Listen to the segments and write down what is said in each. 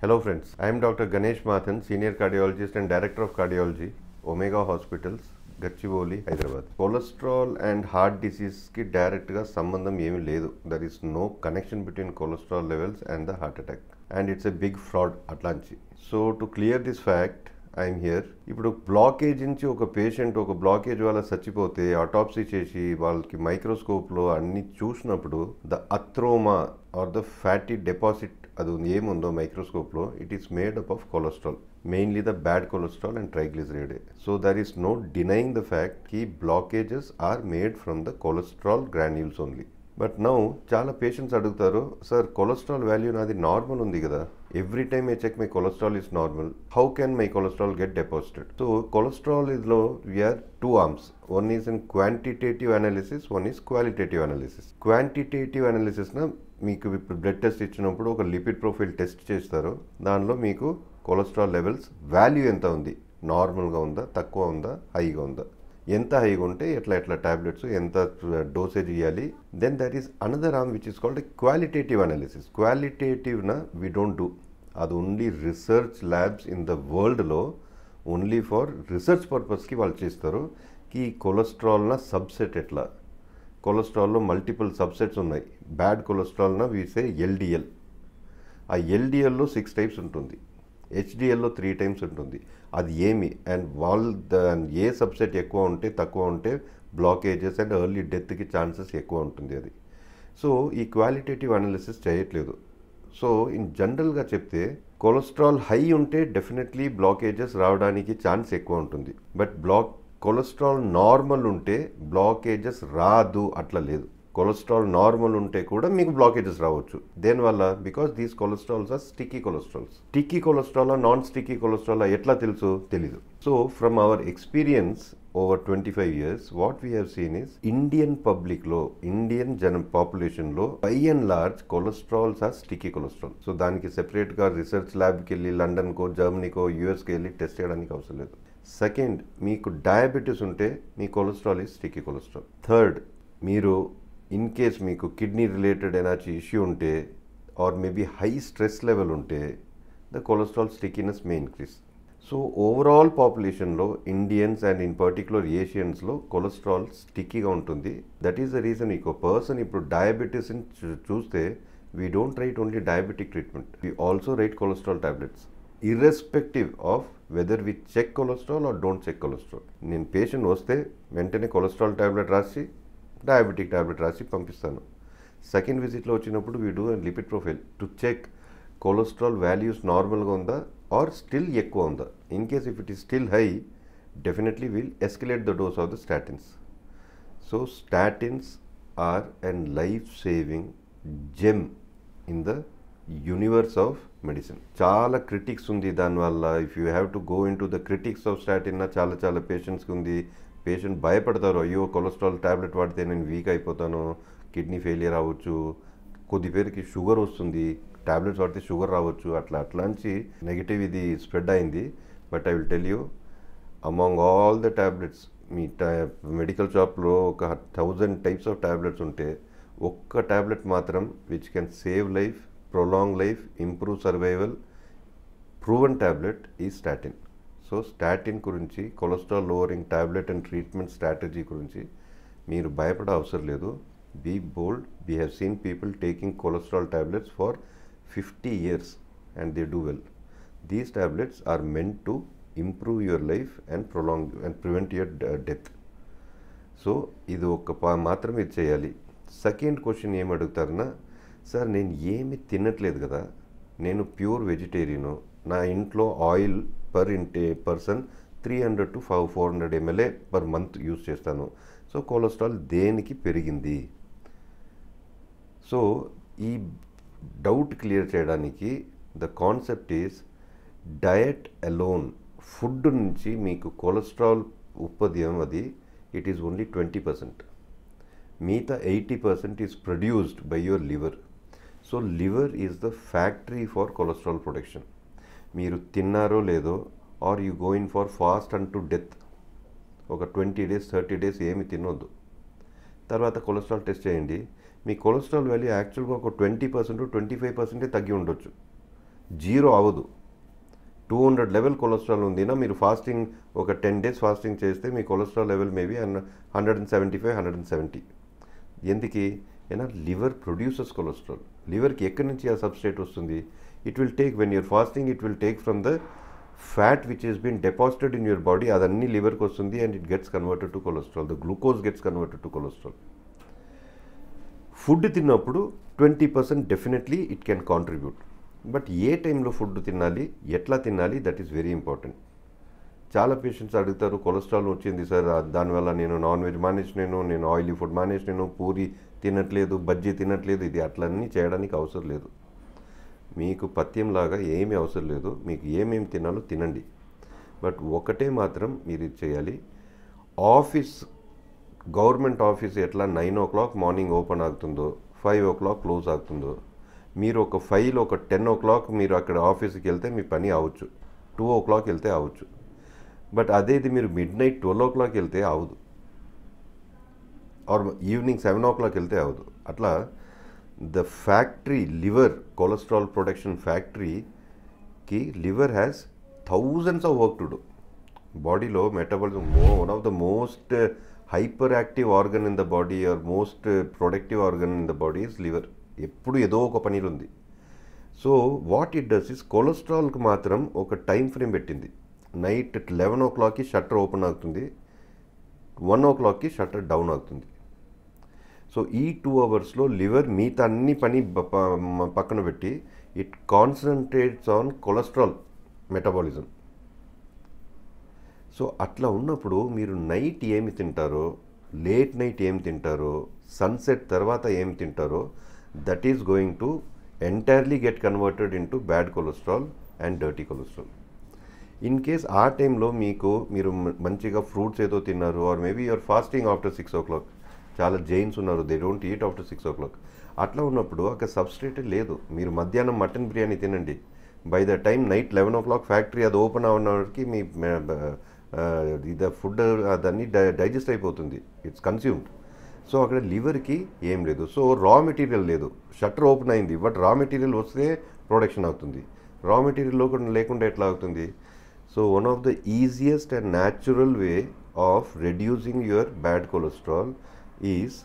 Hello friends, I am Dr. Ganesh Mathan, Senior Cardiologist and Director of Cardiology, Omega Hospitals, Gachibowli, Hyderabad. Cholesterol and heart disease ki direct ga sambandham emi ledu. There is no connection between cholesterol levels and the heart attack. And it's a big fraud atlanchi. So to clear this fact, I am here. ఇప్పుడు blockage నుంచి ఒక patient ఒక blockage వల్ల చచ్చిపోతే ఆటాప్సీ చేసి వాళ్ళకి మైక్రోస్కోప్లో అన్ని చూసినప్పుడు the atheroma or the fatty deposit అది ఏముందో మైక్రోస్కోప్లో it is made up of cholesterol, mainly the bad cholesterol and triglyceride. So there is no denying the fact కి blockages are made from the cholesterol granules only. But now చాలా patients అడుగుతారు, sir cholesterol value నాది normal ఉంది కదా, every time I check my cholesterol is normal, how can my cholesterol get deposited? So cholesterol ఇస్లో we are two arms, one is in quantitative analysis, one is qualitative analysis. Quantitative అనాలిసిస్న మీకు ఇప్పుడు blood test ఇచ్చినప్పుడు ఒక lipid profile test చేస్తారు, దానిలో మీకు cholesterol levels value ఎంత ఉంది, నార్మల్గా ఉందా, తక్కువ ఉందా, హైగా ఉందా, ఎంత హైగా ఉంటే ఎట్లా టాబ్లెట్స్ ఎంత డోసేజ్ ఇవ్వాలి. Then there is another arm which is called qualitative analysis. క్వాలిటేటివ్న వీ డోంట్ డూ, అది only research labs in the వరల్డ్లో ఓన్లీ ఫర్ రీసెర్చ్ పర్పస్కి వాళ్ళు చేస్తారు. ఈ కొలెస్ట్రాల్న సబ్సెట్ ఎట్లా, కొలెస్ట్రాల్లో మల్టిపుల్ సబ్సెట్స్ ఉన్నాయి. బ్యాడ్ కొలెస్ట్రాల్న వీసే ఎల్డిఎల్, ఆ ఎల్డిఎల్లో 6 టైప్స్ ఉంటుంది, హెచ్డిఎల్లో 3 టైమ్స్ ఉంటుంది. అది ఏమి అండ్ ఏ సబ్సెట్ ఎక్కువ ఉంటే తక్కువ ఉంటే బ్లాకేజెస్ అండ్ ఎర్లీ డెత్కి ఛాన్సెస్ ఎక్కువ ఉంటుంది అది. సో ఈ క్వాలిటేటివ్ అనాలిసిస్ చేయట్లేదు. సో ఇన్ జనరల్గా చెప్తే కొలెస్ట్రాల్ హై ఉంటే డెఫినెట్లీ బ్లాకేజెస్ రావడానికి ఛాన్స్ ఎక్కువ ఉంటుంది. బట్ కొలెస్ట్రాల్ నార్మల్ ఉంటే బ్లాకేజెస్ రాదు అట్లా లేదు. కొలెస్ట్రాల్ నార్మల్ ఉంటే కూడా మీకు బ్లాకేజెస్ రావచ్చు. దేనివల్ల? Because these cholesterols are sticky cholesterols. Sticky cholesterol non sticky cholesterol ఎట్లా తెలుసు? తెలీదు. So from our experience over 25 years what we have seen is Indian పబ్లిక్లో, ఇండియన్ పాపులేషన్లో by and large cholesterols are sticky cholesterol. So దానికి సెపరేట్గా research ల్యాబ్కి వెళ్ళి లండన్కో, జర్మనీకో, యూఎస్కి వెళ్ళి టెస్ట్ చేయడానికి అవసరం లేదు. సెకండ్, మీకు డయాబెటీస్ ఉంటే మీ cholesterol is sticky cholesterol. Third, మీరు ఇన్ కేస్ మీకు కిడ్నీ రిలేటెడ్ ఎనర్జీ ఇష్యూ ఉంటే or maybe high stress level ఉంటే the cholesterol stickiness may increase. So overall పాపులేషన్లో ఇండియన్స్ అండ్ ఇన్ పర్టికులర్ ఏషియన్స్లో కొలెస్ట్రాల్ స్టిక్కీగా ఉంటుంది. దట్ ఈస్ ద రీజన్ ఒక person ఇప్పుడు డయాబెటీస్ని చూస్తే we don't write only diabetic treatment, we also write cholesterol tablets irrespective of whether we check cholesterol or don't check cholesterol. నేను patient వస్తే వెంటనే కొలెస్ట్రాల్ ట్యాబ్లెట్ రాసి డయాబెటిక్ ట్యాబ్లెట్ రాసి పంపిస్తాను. సెకండ్ విజిట్లో వచ్చినప్పుడు we do lipid profile to check cholesterol values నార్మల్గా ఉందా ఆర్ స్టిల్ ఎక్కువ ఉందా. In case if it is still high, definitely will escalate the dose of the statins. So statins are and life saving gem in the universe of medicine. చాలా critics ఉంది దానివల్ల. If you have to go into the critics of statin చాలా పేషెంట్స్కి ఉంది. Patient భయపడతారు, అయ్యో cholesterol tablet వాడితే నేను వీక్ అయిపోతాను, కిడ్నీ ఫెయిలియర్ అవ్వచ్చు, కొద్ది పేరుకి షుగర్ వస్తుంది, ట్యాబ్లెట్స్ వాడితే షుగర్ రావచ్చు, అట్లాంటి నెగిటివ్ ఇది స్ప్రెడ్ అయింది. But I will tell you, among all the tablets me medical షాప్లో ఒక 1000 టైప్స్ ఆఫ్ ట్యాబ్లెట్స్ ఉంటే ఒక్క ట్యాబ్లెట్ మాత్రం which can save life, prolong life, improve survival, proven tablet is statin. So statin గురించి, cholesterol lowering tablet and treatment strategy గురించి మీరు భయపడే అవసరం లేదు. Be bold. We have seen people taking cholesterol tablets for 50 years and they do well. These tablets are meant to improve your life and prolong and prevent your death. So ఇది ఒక మాత్రమే ఇది చేయాలి. సెకండ్ క్వశ్చన్ ఏం అడుగుతారన్నా, sir నేను ఏమి తినట్లేదు కదా, నేను ప్యూర్ వెజిటేరియను, నా ఇంట్లో oil person 300 to 400 ml per month use చేస్తాను, సో కొలెస్ట్రాల్ దేనికి పెరిగింది? సో ఈ డౌట్ క్లియర్ చేయడానికి the concept is diet alone. Food నుంచి మీకు కొలెస్ట్రాల్ ఉత్పత్తి అది ఇట్ ఈస్ ఓన్లీ 20%. మిగతా 80% is produced by your liver. So liver is the factory for cholesterol production. మీరు తిన్నారో లేదో or you going for fast and to death, ఒక 20 days 30 days ఏమి తినొద్దు, తర్వాత కొలెస్ట్రాల్ టెస్ట్ చేయండి. మీ కొలెస్ట్రాల్ వాల్యూ యాక్చువల్గా ఒక 20% 25% తగ్గి ఉండొచ్చు. జీరో అవ్వదు. 200 లెవెల్ కొలెస్ట్రాల్ ఉందినా మీరు ఫాస్టింగ్ ఒక 10 days ఫాస్టింగ్ చేస్తే మీ కొలెస్ట్రాల్ లెవెల్ మేబీ 175, 170. ఎందుకు? ఏనా లివర్ ప్రొడ్యూసెస్ కొలెస్ట్రాల్. లివర్కి ఎక్కడి నుంచి ఆ సబ్స్ట్రేట్ వస్తుంది? It will take when your fasting, it will take from the fat which is been deposited in your body. అదన్నీ లివర్కి వస్తుంది and it gets converted to cholesterol. The glucose gets converted to cholesterol. Food తిన్నప్పుడు 20% definitely it can contribute. But ఏ టైంలో food తినాలి, ఎట్లా తినాలి, that is very important. చాలా పేషెంట్స్ అడుగుతారు, కొలెస్ట్రాల్ వచ్చింది సార్, దానివల్ల నేను నాన్ వెజ్ మానేసినాను, నేను ఆయిలీ ఫుడ్ మానేసినాను, పూరి తినట్లేదు, బజ్జీ తినట్లేదు. ఇది అట్లన్నీ చేయడానికి అవసరం లేదు. మీకు పథ్యంలాగా ఏమీ అవసరం లేదు. మీకు ఏమేమి తినాలో తినండి. బట్ ఒకటే మాత్రం మీరు ఇది చేయాలి. ఆఫీస్, గవర్నమెంట్ ఆఫీస్ ఎట్లా 9 o'clock మార్నింగ్ ఓపెన్ అవుతుందో, 5 o'clock క్లోజ్ అవుతుందో, మీరు ఒక 5 ఒక 10 o'clock మీరు అక్కడ ఆఫీస్కి వెళ్తే మీ పని అవ్వచ్చు. 2 o'clock వెళ్తే అవ్వచ్చు. బట్ అదేది మీరు midnight 12 o'clock వెళ్తే అవ్వదు. ఆర్ ఈవినింగ్ 7 o'clock వెళ్తే అవ్వదు. అట్లా the factory liver, cholesterol production ఫ్యాక్టరీకి liver has thousands of work to do. బాడీలో metabolism one of the most hyper active organ in the body or most productive organ in the body is liver. ఎప్పుడు ఏదో ఒక పనిలో ఉంది. So what it does is, కొలెస్ట్రాల్కి మాత్రం ఒక time frame పెట్టింది. నైట్ 11 o'clockకి షట్టర్ ఓపెన్ అవుతుంది, 1 o'clockకి షట్టర్ డౌన్ అవుతుంది. సో ఈ 2 hours లివర్ మిగతా అన్ని పని పక్కన పెట్టి it concentrates on cholesterol metabolism. So అట్లా ఉన్నప్పుడు మీరు నైట్ ఏమి తింటారో, లేట్ నైట్ ఏం తింటారో, సన్సెట్ తర్వాత ఏం తింటారో, that is going to entirely get converted in to bad cholesterol and dirty cholesterol. In case ఆ టైంలో మీరు మంచిగా ఫ్రూట్స్ ఏదో తిన్నారు, or maybe you're fasting after 6 o'clock. చాలా జైన్స్ ఉన్నారు, they don't eat after 6 o'clock. అట్లా ఉన్నప్పుడు అక్కడ సబ్స్ట్రేట్ లేదు. మీరు మధ్యాహ్నం మటన్ బిర్యానీ తినండి, by the time night 11 o'clock factory అది ఓపెన్ అవ్వడానికి మీ ఇది ఫుడ్ దాన్ని డైజెస్ట్ అయిపోతుంది, ఇట్స్ కన్స్యూమ్డ్. సో అక్కడ లివర్కి ఏం లేదు. సో రా మెటీరియల్ లేదు, షట్టర్ ఓపెన్ అయింది, బట్ రా మెటీరియల్ వస్తే ప్రొడక్షన్ అవుతుంది. రా మెటీరియల్ లేకుండా ఎట్లా అవుతుంది? So one of the easiest and natural way of reducing your bad cholesterol is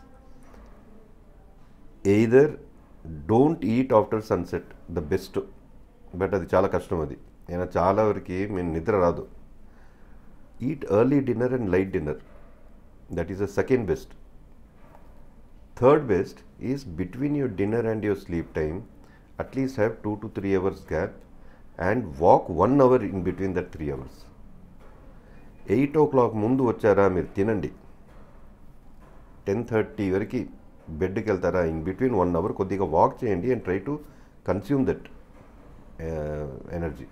either don't eat after sunset, the best. But అది చాలా కష్టం. అది అయినా చాలా వరకు మేము నిద్ర రాదు. Eat early dinner and light dinner, that is the second best. Third best is between your dinner and your sleep time at least have 2 to 3 hours gap and walk 1 hour in between that 3 hours. 8 o'clock ముందు వచ్చారా మీరు తినండి, 10:30 వరకు బెడ్కి వెళ్తారా, in between 1 hour కొద్దిగా walk చేయండి and try to consume that energy.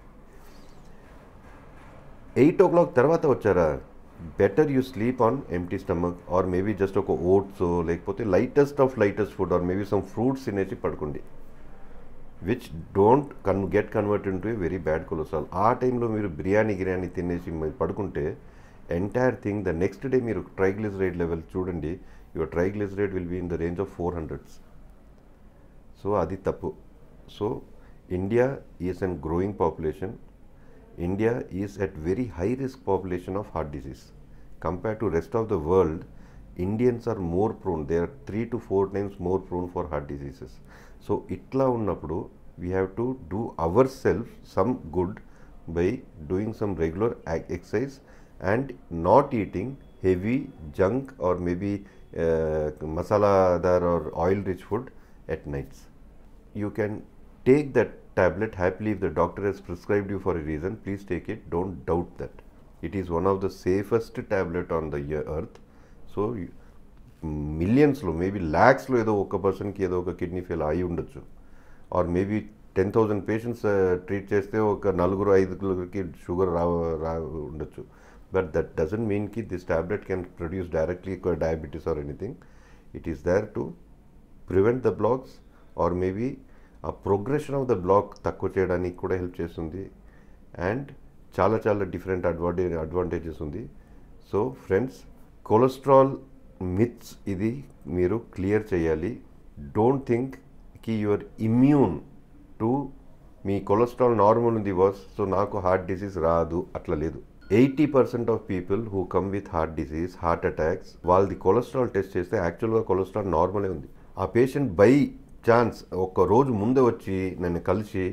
8 o'clock తర్వాత వచ్చారా, better you sleep on empty stomach or maybe just ఒక ఓట్స్ లేకపోతే lightest food or maybe some fruits తినేసి పడుకోండి, which don't get converted to a very bad cholesterol. ఆ టైంలో మీరు బిర్యానీ తినేసి పడుకుంటే entire thing the next day మీరు ట్రైగ్లిజరైడ్ లెవెల్ చూడండి, your triglyceride will be in the range of 400s. So అది తప్పు. So India is an growing population. India is at very high risk population of heart disease. Compared to rest of the world, Indians are more prone. They are 3 to 4 times more prone for heart diseases. So itla unnappudu we have to do ourselves some good by doing some regular exercise and not eating heavy junk or maybe masaladar or oil rich food at nights. You can take that tablet happily if the doctor has prescribed you for a reason. Please take it, don't doubt that. It is one of the safest tablet on the earth. So millions lo, maybe lakhs lo edo oka person ki edo oka kidney fail ayi undochu, or maybe 10,000 patients treat cheste oka 4-5 ki sugar undochu. But that doesn't mean ki this tablet can produce directly diabetes or anything. It is there to prevent the blocks or maybe ఆ progression of the black తక్కువ చేయడానికి కూడా help చేస్తుంది and చాలా different advantages ఉంది. So friends, cholesterol myths ఇది మీరు clear చేయాలి. డోంట్ థింక్ కి your immune to me cholesterol normal ఉంది బాస్, సో నాకు హార్ట్ డిసీజ్ రాదు, అట్లా లేదు. 80% of people who come with heart disease, heart attacks, వాళ్ళది కొలెస్ట్రాల్ టెస్ట్ చేస్తే యాక్చువల్గా కొలెస్ట్రాల్ నార్మలే ఉంది. ఆ పేషెంట్ బై ఛాన్స్ ఒక రోజు ముందే వచ్చి నన్ను కలిసి,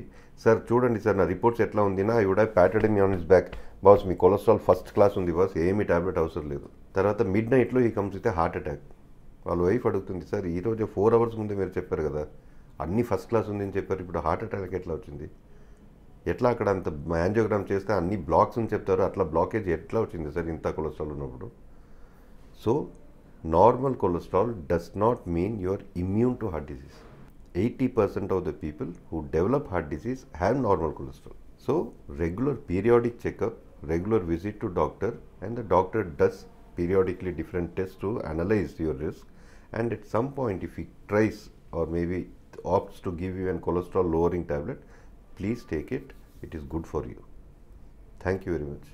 సార్ చూడండి సార్ నా రిపోర్ట్స్ ఎట్లా ఉంది, నా would have patted in on his back, boss మీ కొలెస్ట్రాల్ ఫస్ట్ క్లాస్ ఉంది బాస్, ఏమీ టాబ్లెట్ అవసరం లేదు. తర్వాత మిడ్ నైట్లో ఈ కమ్స్ అయితే హార్ట్ అటాక్. వాళ్ళ వైఫ్ అడుగుతుంది, సార్ ఈరోజు 4 hours ముందే మీరు చెప్పారు కదా అన్నీ ఫస్ట్ క్లాస్ ఉంది అని చెప్పారు, ఇప్పుడు హార్ట్ అటాక్ ఎట్లా వచ్చింది, ఎట్లా అక్కడ అంత యాంజియోగ్రామ్ చేస్తే అన్ని బ్లాక్స్ అని చెప్తారు, అట్లా బ్లాకేజ్ ఎట్లా వచ్చింది సార్ ఇంత కొలెస్ట్రాల్ ఉన్నప్పుడు. So normal cholesterol does not mean you are immune to heart disease. 80% of the people who develop heart disease have normal cholesterol. So regular periodic checkup, regular visit to doctor, and the doctor does periodically different tests to analyze your risk, and at some point if he tries or maybe opts to give you a cholesterol lowering tablet, please take it. It is good for you. Thank you very much.